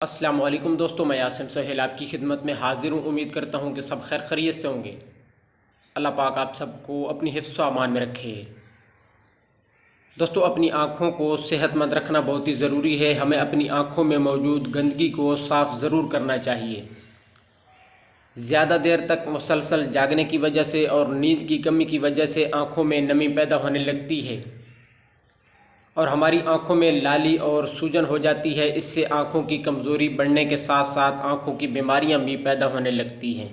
السلام علیکم دوستو، میں یاسم سہیل آپ کی خدمت میں حاضر ہوں۔ امید کرتا ہوں کہ سب خیر خیریت سے ہوں گے۔ اللہ پاک آپ سب کو اپنی حفظ و امان میں رکھے۔ دوستو، اپنی آنکھوں کو صحت مند رکھنا بہت ہی ضروری ہے۔ ہمیں اپنی آنکھوں میں موجود گندگی کو صاف ضرور کرنا چاہیے۔ زیادہ دیر تک مسلسل جاگنے کی وجہ سے اور نیند کی کمی کی وجہ سے آنکھوں میں نمی پیدا ہونے لگتی ہے اور ہماری آنکھوں میں لالی اور سوجن ہو جاتی ہے۔ اس سے آنکھوں کی کمزوری بڑھنے کے ساتھ ساتھ آنکھوں کی بیماریاں بھی پیدا ہونے لگتی ہیں۔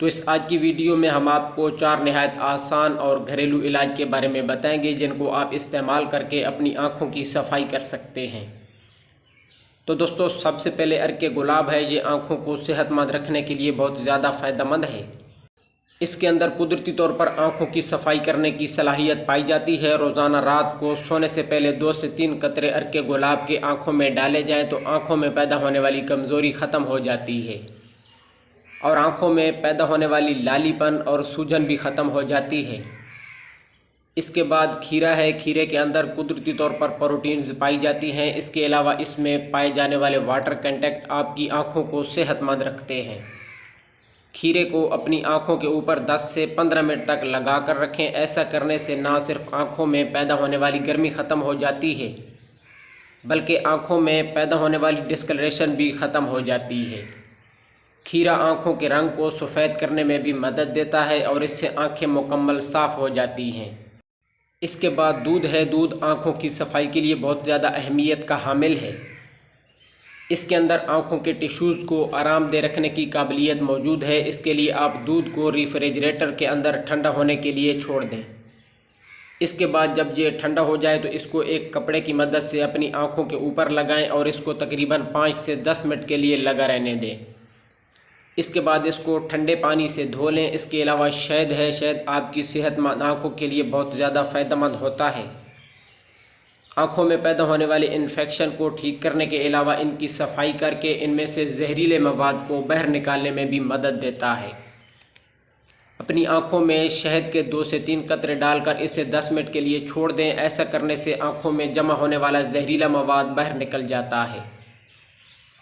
تو اس آج کی ویڈیو میں ہم آپ کو 4 نہایت آسان اور گھریلو علاج کے بارے میں بتائیں گے، جن کو آپ استعمال کر کے اپنی آنکھوں کی صفائی کر سکتے ہیں۔ تو دوستو، سب سے پہلے ارک گلاب ہے۔ یہ آنکھوں کو صحت مند رکھنے کے لیے بہت زیادہ فائدہ مند ہے۔ اس کے اندر قدرتی طور پر آنکھوں کی صفائی کرنے کی صلاحیت پائی جاتی ہے۔ روزانہ رات کو سونے سے پہلے 2 سے 3 قطرے ارک گلاب کے آنکھوں میں ڈالے جائیں تو آنکھوں میں پیدا ہونے والی کمزوری ختم ہو جاتی ہے اور آنکھوں میں پیدا ہونے والی لالی پن اور سوجن بھی ختم ہو جاتی ہے۔ اس کے بعد کھیرا ہے۔ کھیرے کے اندر قدرتی طور پر پروٹینز پائی جاتی ہیں۔ اس کے علاوہ اس میں پائے جانے والے واٹر کنٹینٹ آپ کی آنکھوں کو صحت مند رکھتے ہیں۔ کھیرے کو اپنی آنکھوں کے اوپر 10 سے 15 منٹ تک لگا کر رکھیں۔ ایسا کرنے سے نہ صرف آنکھوں میں پیدا ہونے والی گرمی ختم ہو جاتی ہے بلکہ آنکھوں میں پیدا ہونے والی ڈسکلریشن بھی ختم ہو جاتی ہے۔ کھیرا آنکھوں کے رنگ کو سفید کرنے میں بھی مدد دیتا ہے اور اس سے آنکھیں مکمل صاف ہو جاتی ہیں۔ اس کے بعد دودھ ہے۔ دودھ آنکھوں کی صفائی کے لیے بہت زیادہ اہمیت کا حامل ہے۔ اس کے اندر آنکھوں کے ٹیشوز کو آرام دہ رکھنے کی قابلیت موجود ہے۔ اس کے لیے آپ دودھ کو ریفریجریٹر کے اندر ٹھنڈا ہونے کے لیے چھوڑ دیں۔ اس کے بعد جب یہ ٹھنڈا ہو جائے تو اس کو ایک کپڑے کی مدد سے اپنی آنکھوں کے اوپر لگائیں اور اس کو تقریباً 5 سے 10 منٹ کے لیے لگا رہنے دیں۔ اس کے بعد اس کو ٹھنڈے پانی سے دھو لیں۔ اس کے علاوہ شہد ہے۔ شہد آپ کی صحت مند آنکھوں کے لیے بہت زیادہ فائدہ مند ہوتا ہے۔ آنکھوں میں پیدا ہونے والے انفیکشن کو ٹھیک کرنے کے علاوہ ان کی صفائی کر کے ان میں سے زہریلے مواد کو باہر نکالنے میں بھی مدد دیتا ہے۔ اپنی آنکھوں میں شہد کے 2 سے 3 قطرے ڈال کر اسے 10 منٹ کے لیے چھوڑ دیں۔ ایسا کرنے سے آنکھوں میں جمع ہونے والا زہریلا مواد باہر نکل جاتا ہے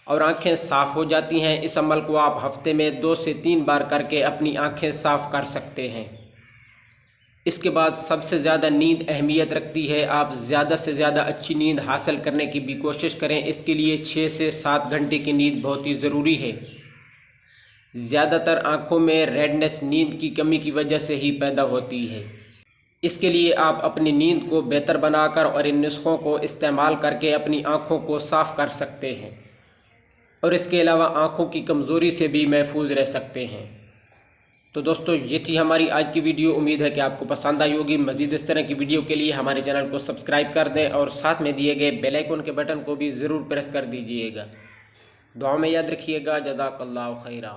اور آنکھیں صاف ہو جاتی ہیں۔ اس عمل کو آپ ہفتے میں 2 سے 3 بار کر کے اپنی آنکھیں صاف کر سکتے ہیں۔ اس کے بعد سب سے زیادہ نیند اہمیت رکھتی ہے۔ آپ زیادہ سے زیادہ اچھی نیند حاصل کرنے کی بھی کوشش کریں۔ اس کے لیے 6 سے 7 گھنٹے کی نیند بہت ہی ضروری ہے۔ زیادہ تر آنکھوں میں ریڈنس نیند کی کمی کی وجہ سے ہی پیدا ہوتی ہے۔ اس کے لیے آپ اپنی نیند کو بہتر بنا کر اور ان نسخوں کو استعمال کر کے اپنی آنکھوں کو صاف کر سکتے ہیں اور اس کے علاوہ آنکھوں کی کمزوری سے بھی محفوظ رہ سکتے ہیں۔ تو دوستو، یہ تھی ہماری آج کی ویڈیو۔ امید ہے کہ آپ کو پسند آئی ہوگی۔ مزید اس طرح کی ویڈیو کے لیے ہمارے چینل کو سبسکرائب کر دیں اور ساتھ میں دیے گئے بیل آئیکن کے بٹن کو بھی ضرور پریس کر دیجئے گا۔ دعاؤں میں یاد رکھیے گا۔ جزاک اللہ خیرہ۔